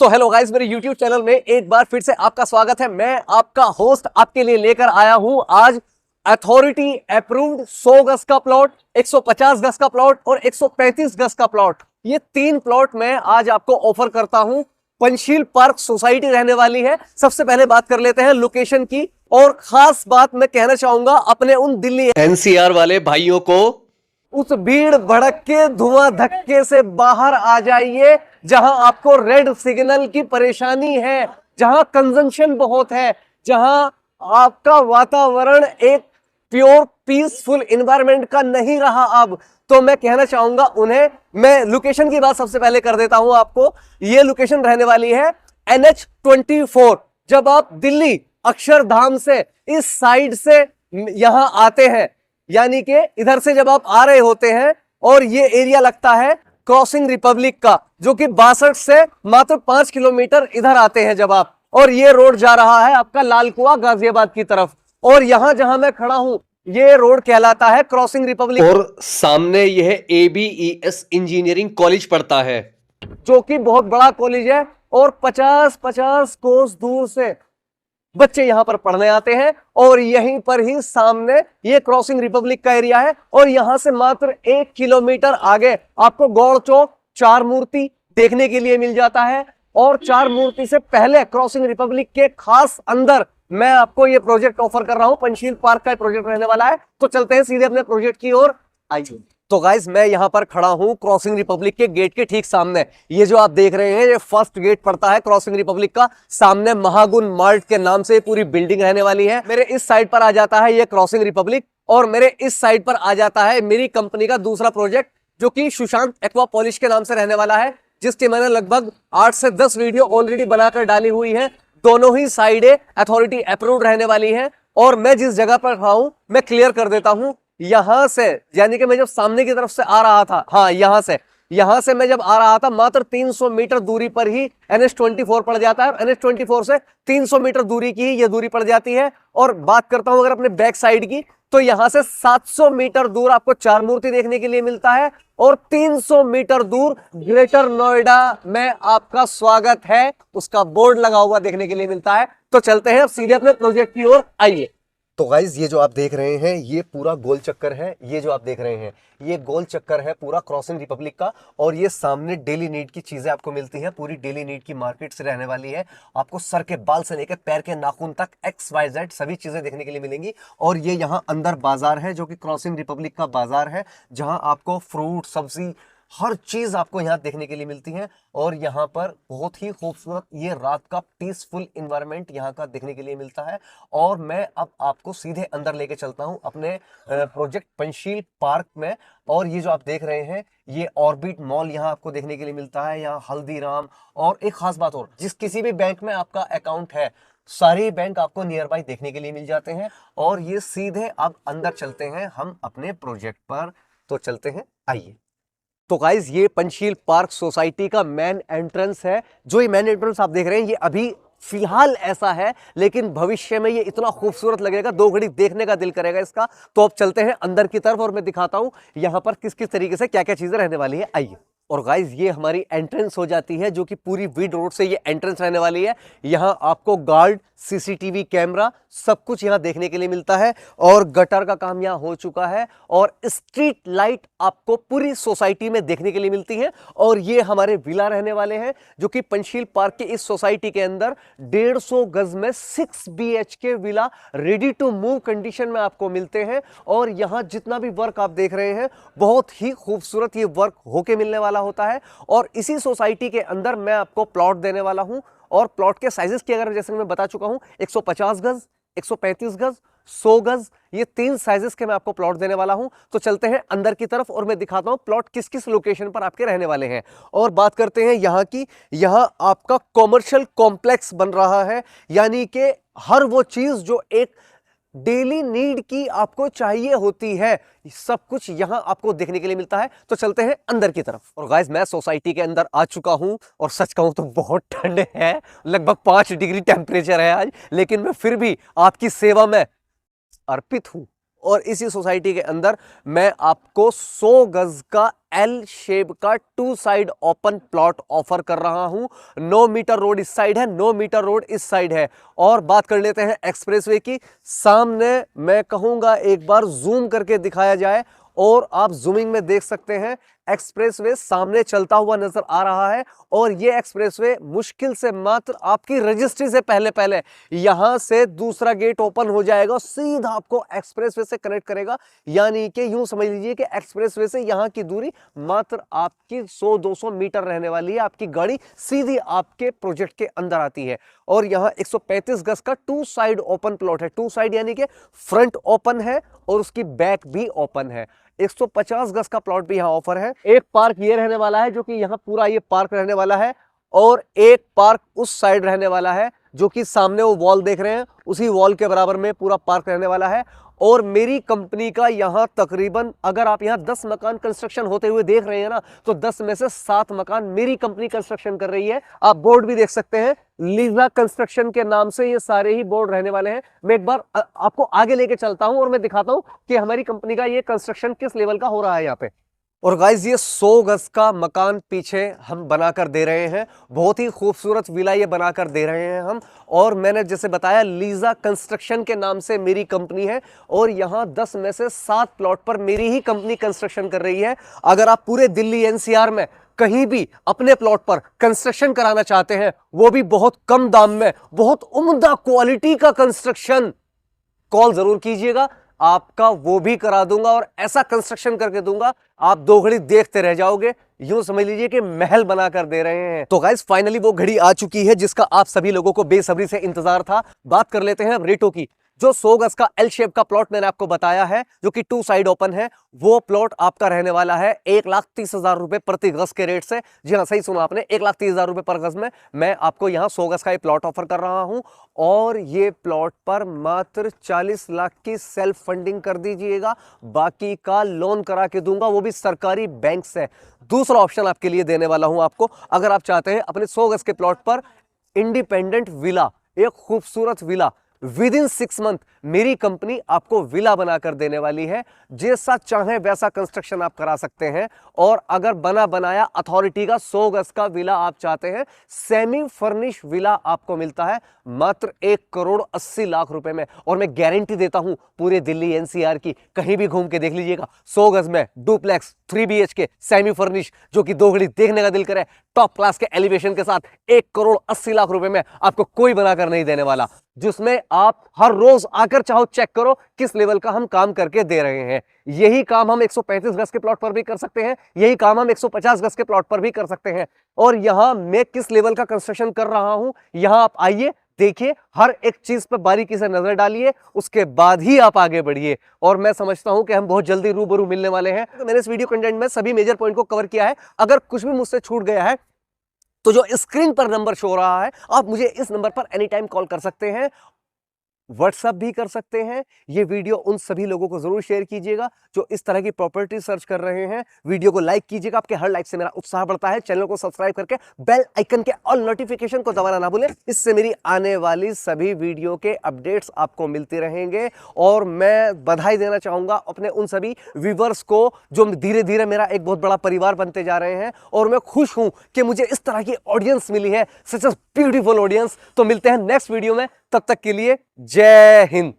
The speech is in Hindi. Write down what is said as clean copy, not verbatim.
तो हेलो गाइस, मेरे YouTube चैनल में एक बार फिर से आपका स्वागत है। मैं आपका होस्ट आपके लिए लेकर आया हूं आज अथॉरिटी अप्रूव्ड 100 गज का प्लॉट, 150 गज का प्लॉट और 135 गज का प्लॉट। ये तीन प्लॉट मैं आज आपको ऑफर करता हूं। पंचशील पार्क सोसाइटी रहने वाली है। सबसे पहले बात कर लेते हैं लोकेशन की, और खास बात मैं कहना चाहूंगा अपने उन दिल्ली NCR वाले भाइयों को, उस भीड़ भड़के धुआं धक्के से बाहर आ जाइए जहां आपको रेड सिग्नल की परेशानी है, जहां कंजम्पशन बहुत है, जहां आपका वातावरण एक प्योर पीसफुल एनवायरनमेंट का नहीं रहा अब। तो मैं कहना चाहूंगा उन्हें, मैं लोकेशन की बात सबसे पहले कर देता हूं आपको। ये लोकेशन रहने वाली है NH24। जब आप दिल्ली अक्षरधाम से इस साइड से यहां आते हैं, यानी कि इधर से जब आप आ रहे होते हैं, और ये एरिया लगता है क्रॉसिंग रिपब्लिक का, जो कि 62 से मात्र 5 किलोमीटर इधर आते हैं जब आप, और ये रोड जा रहा है आपका लाल कुआं गाजियाबाद की तरफ। और यहां जहां मैं खड़ा हूं ये रोड कहलाता है क्रॉसिंग रिपब्लिक, और सामने यह ABES इंजीनियरिंग कॉलेज पड़ता है, जो कि बहुत बड़ा कॉलेज है। और 50-50 कोस दूर से बच्चे यहां पर पढ़ने आते हैं, और यहीं पर ही सामने ये क्रॉसिंग रिपब्लिक का एरिया है। और यहां से मात्र 1 किलोमीटर आगे आपको गौड़ चौक चार मूर्ति देखने के लिए मिल जाता है। और चार मूर्ति से पहले क्रॉसिंग रिपब्लिक के खास अंदर मैं आपको ये प्रोजेक्ट ऑफर कर रहा हूं। पंचशील पार्क का प्रोजेक्ट रहने वाला है। तो चलते हैं सीधे अपने प्रोजेक्ट की ओर, आइए। तो गाइस, मैं यहां पर खड़ा हूं क्रॉसिंग रिपब्लिक के गेट के ठीक सामने। ये जो आप देख रहे हैं ये फर्स्ट गेट पड़ता है क्रॉसिंग रिपब्लिक का। सामने महागुन मार्ट के नाम से पूरी बिल्डिंग रहने वाली है। मेरे इस साइड पर आ जाता है ये क्रॉसिंग रिपब्लिक, और मेरे इस साइड पर आ जाता है मेरी कंपनी का दूसरा प्रोजेक्ट, जो कि सुशांत एक्वा पॉलिश के नाम से रहने वाला है, जिसके मैंने लगभग 8 से 10 वीडियो ऑलरेडी बनाकर डाली हुई है। दोनों ही साइडें अथॉरिटी अप्रूव्ड रहने वाली है। और मैं जिस जगह पर खड़ा हूं मैं क्लियर कर देता हूं, यहां से, यानी कि मैं जब सामने की तरफ से आ रहा था, हाँ यहां से मैं जब आ रहा था, मात्र 300 मीटर दूरी पर ही NH24 पड़ जाता है। और NH24 से 300 मीटर दूरी की ही ये दूरी पड़ जाती है। और बात करता हूं अगर अपने बैक साइड की, तो यहां से 700 मीटर दूर आपको चार मूर्ति देखने के लिए मिलता है। और 300 मीटर दूर ग्रेटर नोएडा में आपका स्वागत है उसका बोर्ड लगा हुआ देखने के लिए मिलता है। तो चलते हैं अब सीधे अपने प्रोजेक्ट की ओर, आइए। तो गाइज, ये जो आप देख रहे हैं ये पूरा गोल चक्कर है। ये जो आप देख रहे हैं ये गोल चक्कर है पूरा क्रॉसिंग रिपब्लिक का। और ये सामने डेली नीड की चीजें आपको मिलती हैं। पूरी डेली नीड की मार्केट से रहने वाली है। आपको सर के बाल से लेकर पैर के नाखून तक XYZ सभी चीजें देखने के लिए मिलेंगी। और ये यहाँ अंदर बाजार है, जो कि क्रॉसिंग रिपब्लिक का बाजार है, जहां आपको फ्रूट सब्जी हर चीज आपको यहाँ देखने के लिए मिलती है। और यहाँ पर बहुत ही खूबसूरत ये रात का पीसफुल एनवायरनमेंट यहाँ का देखने के लिए मिलता है। और मैं अब आपको सीधे अंदर लेके चलता हूँ अपने प्रोजेक्ट पंचशील पार्क में। और ये जो आप देख रहे हैं ये ऑर्बिट मॉल यहाँ आपको देखने के लिए मिलता है, यहाँ हल्दीराम। और एक खास बात और, जिस किसी भी बैंक में आपका अकाउंट है, सारे बैंक आपको नियर बाय देखने के लिए मिल जाते हैं। और ये सीधे अब अंदर चलते हैं हम अपने प्रोजेक्ट पर। तो चलते हैं, आइए। तो गाइज, ये पंचशील पार्क सोसाइटी का मेन एंट्रेंस है। जो ये मेन एंट्रेंस आप देख रहे हैं ये अभी फिलहाल ऐसा है, लेकिन भविष्य में ये इतना खूबसूरत लगेगा, 2 घड़ी देखने का दिल करेगा इसका। तो अब चलते हैं अंदर की तरफ और मैं दिखाता हूं यहां पर किस किस तरीके से क्या क्या चीजें रहने वाली है, आइए। और गाइज, ये हमारी एंट्रेंस हो जाती है, जो कि पूरी वीड रोड से ये एंट्रेंस रहने वाली है। यहां आपको गार्ड, CCTV कैमरा सब कुछ यहां देखने के लिए मिलता है। और गटर का काम यहां हो चुका है। और स्ट्रीट लाइट आपको पूरी सोसाइटी में देखने के लिए मिलती है। और ये हमारे विला रहने वाले हैं, जो कि पंचशील पार्क की इस सोसाइटी के अंदर 150 गज में 6 BHK villa ready to move condition में आपको मिलते हैं। और यहां जितना भी वर्क आप देख रहे हैं बहुत ही खूबसूरत ये वर्क होके मिलने वाला होता है। और इसी सोसाइटी के अंदर मैं आपको प्लॉट देने वाला हूं। और प्लॉट के साइजेस की अगर, जैसे मैं बता चुका हूं, 150 गज, 135 गज, 100 गज, ये 3 साइजेस के मैं आपको प्लॉट देने वाला हूं। तो चलते हैं अंदर की तरफ और मैं दिखाता हूं प्लॉट किस किस लोकेशन पर आपके रहने वाले हैं। और बात करते हैं यहां की। यहां आपका कॉमर्शियल कॉम्प्लेक्स बन रहा है, यानी कि हर वो चीज जो एक डेली नीड की आपको चाहिए होती है, सब कुछ यहां आपको देखने के लिए मिलता है। तो चलते हैं अंदर की तरफ। और गाइस, मैं सोसाइटी के अंदर आ चुका हूं और सच कहूं तो बहुत ठंड है, लगभग 5 डिग्री टेम्परेचर है आज, लेकिन मैं फिर भी आपकी सेवा में अर्पित हूं और इसी सोसाइटी के अंदर मैं आपको 100 गज का एल शेप का 2 साइड ओपन प्लॉट ऑफर कर रहा हूं। 9 मीटर रोड इस साइड है, 9 मीटर रोड इस साइड है। और बात कर लेते हैं एक्सप्रेसवे की। सामने मैं कहूंगा एक बार जूम करके दिखाया जाए और आप जूमिंग में देख सकते हैं एक्सप्रेसवे सामने चलता हुआ नजर आ रहा है। और ये एक्सप्रेसवे मुश्किल से मात्र आपकी रजिस्ट्री से पहले पहले यहां से दूसरा गेट ओपन हो जाएगा, सीधा आपको एक्सप्रेसवे से कनेक्ट करेगा। यानी कि यूं समझ लीजिए कि एक्सप्रेसवे से यहां की दूरी मात्र आपकी 100-200 मीटर रहने वाली है। आपकी गाड़ी सीधी आपके प्रोजेक्ट के अंदर आती है। और यहां 135 गज का 2 साइड ओपन प्लॉट है। 2 साइड यानी कि फ्रंट ओपन है और उसकी बैक भी ओपन है। 150 गज का प्लॉट भी यहां ऑफर है। एक पार्क ये रहने वाला है जो कि यहां पूरा ये पार्क रहने वाला है, और एक पार्क उस साइड रहने वाला है जो कि सामने वो वॉल देख रहे हैं, उसी वॉल के बराबर में पूरा पार्क रहने वाला है। और मेरी कंपनी का यहां तकरीबन, अगर आप यहां 10 मकान कंस्ट्रक्शन होते हुए देख रहे हैं ना, तो 10 में से 7 मकान मेरी कंपनी कंस्ट्रक्शन कर रही है। आप बोर्ड भी देख सकते हैं, लीजा कंस्ट्रक्शन के नाम से ये सारे ही बोर्ड रहने वाले हैं। मैं एक बार आपको आगे लेके चलता हूं और मैं दिखाता हूं कि हमारी कंपनी का ये कंस्ट्रक्शन किस लेवल का हो रहा है यहाँ पे। और गाइस ये 100 गज का मकान पीछे हम बनाकर दे रहे हैं। बहुत ही खूबसूरत विला ये बनाकर दे रहे हैं हम। और मैंने जैसे बताया, लीजा कंस्ट्रक्शन के नाम से मेरी कंपनी है और यहां 10 में से 7 प्लॉट पर मेरी ही कंपनी कंस्ट्रक्शन कर रही है। अगर आप पूरे दिल्ली एनसीआर में कहीं भी अपने प्लॉट पर कंस्ट्रक्शन कराना चाहते हैं, वो भी बहुत कम दाम में, बहुत उम्दा क्वालिटी का कंस्ट्रक्शन, कॉल जरूर कीजिएगा। आपका वो भी करा दूंगा और ऐसा कंस्ट्रक्शन करके दूंगा आप 2 घड़ी देखते रह जाओगे। यूं समझ लीजिए कि महल बनाकर दे रहे हैं। तो गाइस फाइनली वो घड़ी आ चुकी है जिसका आप सभी लोगों को बेसब्री से इंतजार था। बात कर लेते हैं अब रेटों की। जो 100 गज का एल शेप का प्लॉट मैंने आपको बताया है, जो कि 2 साइड ओपन है, वो प्लॉट आपका रहने वाला है 1,30,000 रुपए प्रति गज के रेट से। जी हाँ, सही सुना आपने, 1,30,000 रुपए पर गज में मैं आपको यहां 100 गज का ये प्लॉट ऑफर कर रहा हूं। और ये प्लॉट पर मात्र 40 लाख की सेल्फ फंडिंग कर दीजिएगा, बाकी का लोन करा के दूंगा, वो भी सरकारी बैंक से। दूसरा ऑप्शन आपके लिए देने वाला हूं आपको, अगर आप चाहते हैं अपने 100 गज के प्लॉट पर इंडिपेंडेंट विला, एक खूबसूरत विला, विद इन 6 मंथ मेरी कंपनी आपको विला बनाकर देने वाली है। जैसा चाहे वैसा कंस्ट्रक्शन आप करा सकते हैं। और अगर बना बनाया अथॉरिटी का 100 गज का विला आप चाहते हैं, सेमी फर्निश विला आपको मिलता है मात्र 1,80,00,000 रुपए में। और मैं गारंटी देता हूं पूरे दिल्ली एनसीआर की, कहीं भी घूम के देख लीजिएगा, 100 गज में डुप्लेक्स 3 BHK सेमी फर्निश, जो कि 2 घड़ी देखने का दिल करे, टॉप क्लास के एलिवेशन के साथ 1,80,00,000 रुपए में आपको कोई बनाकर नहीं देने वाला, जिसमें आप हर रोज आकर चाहो चेक करो किस लेवल का हम काम करके दे रहे हैं। यही काम हम 135 गज के प्लॉट पर भी कर सकते हैं, यही काम हम 150 गज के प्लॉट पर भी कर सकते हैं। और यहां मैं किस लेवल का कंस्ट्रक्शन कर रहा हूं, यहां आप आइए, देखिए, हर एक चीज पर बारीकी से नजर डालिए, उसके बाद ही आप आगे बढ़िए। और मैं समझता हूं कि हम बहुत जल्दी रूबरू मिलने वाले हैं। तो मैंने इस वीडियो कंटेंट में सभी मेजर पॉइंट को कवर किया है। अगर कुछ भी मुझसे छूट गया है तो जो स्क्रीन पर नंबर शो हो रहा है, आप मुझे इस नंबर पर एनी टाइम कॉल कर सकते हैं, व्हाट्सएप भी कर सकते हैं। ये वीडियो उन सभी लोगों को जरूर शेयर कीजिएगा जो इस तरह की प्रॉपर्टी सर्च कर रहे हैं। वीडियो को लाइक कीजिएगा, आपके हर लाइक से मेरा उत्साह बढ़ता है। चैनल को सब्सक्राइब करके बेल आइकन के ऑल नोटिफिकेशन को दबाना ना भूलें, इससे मेरी आने वाली सभी वीडियो के अपडेट्स आपको मिलते रहेंगे। और मैं बधाई देना चाहूंगा अपने उन सभी व्यूवर्स को जो धीरे धीरे मेरा एक बहुत बड़ा परिवार बनते जा रहे हैं। और मैं खुश हूं कि मुझे इस तरह की ऑडियंस मिली है, सच अ ब्यूटीफुल ऑडियंस। तो मिलते हैं नेक्स्ट वीडियो में, तब तक के लिए जय हिंद।